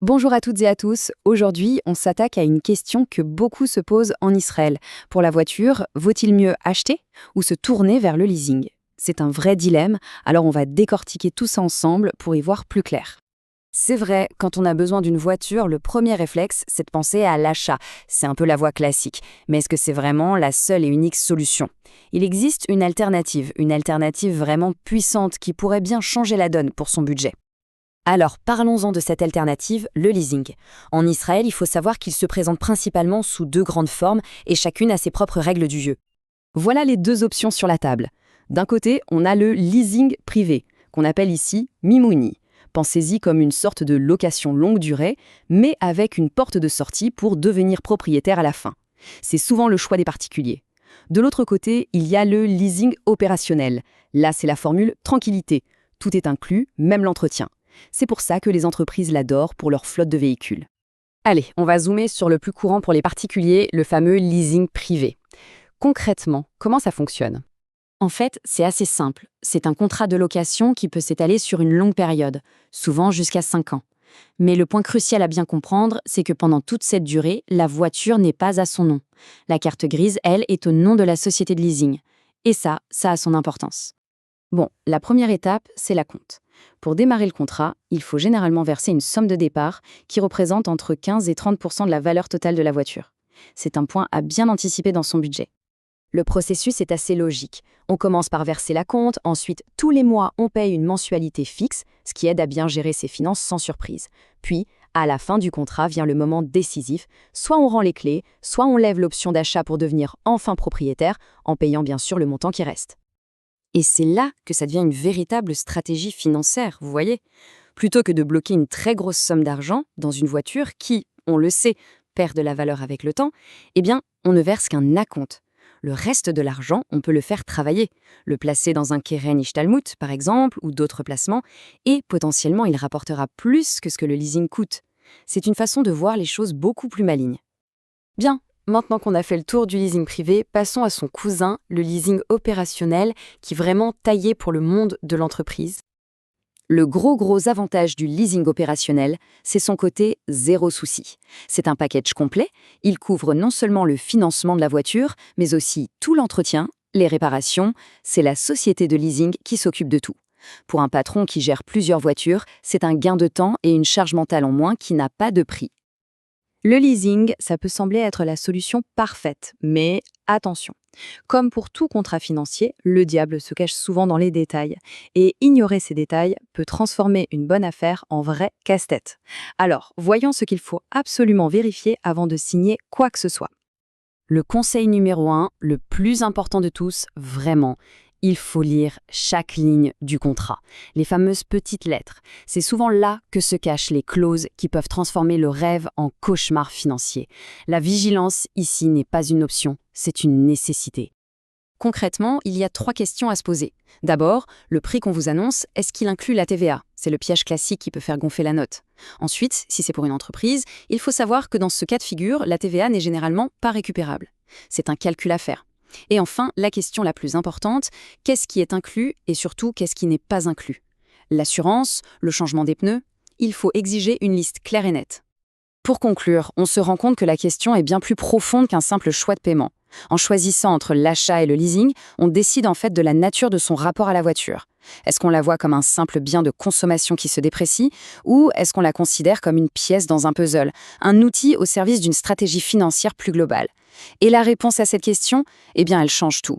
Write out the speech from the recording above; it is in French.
Bonjour à toutes et à tous. Aujourd'hui, on s'attaque à une question que beaucoup se posent en Israël. Pour la voiture, vaut-il mieux acheter ou se tourner vers le leasing? C'est un vrai dilemme, alors on va décortiquer tout ça ensemble pour y voir plus clair. C'est vrai, quand on a besoin d'une voiture, le premier réflexe, c'est de penser à l'achat. C'est un peu la voie classique. Mais est-ce que c'est vraiment la seule et unique solution? Il existe une alternative vraiment puissante qui pourrait bien changer la donne pour son budget. Alors, parlons-en de cette alternative, le leasing. En Israël, il faut savoir qu'il se présente principalement sous deux grandes formes et chacune a ses propres règles du jeu. Voilà les deux options sur la table. D'un côté, on a le leasing privé, qu'on appelle ici Mimouni. Pensez-y comme une sorte de location longue durée, mais avec une porte de sortie pour devenir propriétaire à la fin. C'est souvent le choix des particuliers. De l'autre côté, il y a le leasing opérationnel. Là, c'est la formule tranquillité. Tout est inclus, même l'entretien. C'est pour ça que les entreprises l'adorent pour leur flotte de véhicules. Allez, on va zoomer sur le plus courant pour les particuliers, le fameux leasing privé. Concrètement, comment ça fonctionne? En fait, c'est assez simple. C'est un contrat de location qui peut s'étaler sur une longue période, souvent jusqu'à 5 ans. Mais le point crucial à bien comprendre, c'est que pendant toute cette durée, la voiture n'est pas à son nom. La carte grise, elle, est au nom de la société de leasing. Et ça a son importance. Bon, la première étape, c'est l'acompte. Pour démarrer le contrat, il faut généralement verser une somme de départ qui représente entre 15 et 30% de la valeur totale de la voiture. C'est un point à bien anticiper dans son budget. Le processus est assez logique. On commence par verser l'acompte, ensuite, tous les mois, on paye une mensualité fixe, ce qui aide à bien gérer ses finances sans surprise. Puis, à la fin du contrat vient le moment décisif. Soit on rend les clés, soit on lève l'option d'achat pour devenir enfin propriétaire, en payant bien sûr le montant qui reste. Et c'est là que ça devient une véritable stratégie financière, vous voyez. Plutôt que de bloquer une très grosse somme d'argent dans une voiture qui, on le sait, perd de la valeur avec le temps, eh bien, on ne verse qu'un acompte. Le reste de l'argent, on peut le faire travailler, le placer dans un Keren Ishtalmut, par exemple, ou d'autres placements, et potentiellement, il rapportera plus que ce que le leasing coûte. C'est une façon de voir les choses beaucoup plus maligne. Bien. Maintenant qu'on a fait le tour du leasing privé, passons à son cousin, le leasing opérationnel, qui est vraiment taillé pour le monde de l'entreprise. Le gros avantage du leasing opérationnel, c'est son côté zéro souci. C'est un package complet, il couvre non seulement le financement de la voiture, mais aussi tout l'entretien, les réparations, c'est la société de leasing qui s'occupe de tout. Pour un patron qui gère plusieurs voitures, c'est un gain de temps et une charge mentale en moins qui n'a pas de prix. Le leasing, ça peut sembler être la solution parfaite, mais attention. Comme pour tout contrat financier, le diable se cache souvent dans les détails. Et ignorer ces détails peut transformer une bonne affaire en vrai casse-tête. Alors, voyons ce qu'il faut absolument vérifier avant de signer quoi que ce soit. Le conseil numéro 1, le plus important de tous, vraiment, il faut lire chaque ligne du contrat, les fameuses petites lettres. C'est souvent là que se cachent les clauses qui peuvent transformer le rêve en cauchemar financier. La vigilance ici n'est pas une option, c'est une nécessité. Concrètement, il y a 3 questions à se poser. D'abord, le prix qu'on vous annonce, est-ce qu'il inclut la TVA? C'est le piège classique qui peut faire gonfler la note. Ensuite, si c'est pour une entreprise, il faut savoir que dans ce cas de figure, la TVA n'est généralement pas récupérable. C'est un calcul à faire. Et enfin, la question la plus importante, qu'est-ce qui est inclus et surtout qu'est-ce qui n'est pas inclus? L'assurance, le changement des pneus, il faut exiger une liste claire et nette. Pour conclure, on se rend compte que la question est bien plus profonde qu'un simple choix de paiement. En choisissant entre l'achat et le leasing, on décide en fait de la nature de son rapport à la voiture. Est-ce qu'on la voit comme un simple bien de consommation qui se déprécie ou est-ce qu'on la considère comme une pièce dans un puzzle, un outil au service d'une stratégie financière plus globale? Et la réponse à cette question, eh bien, elle change tout.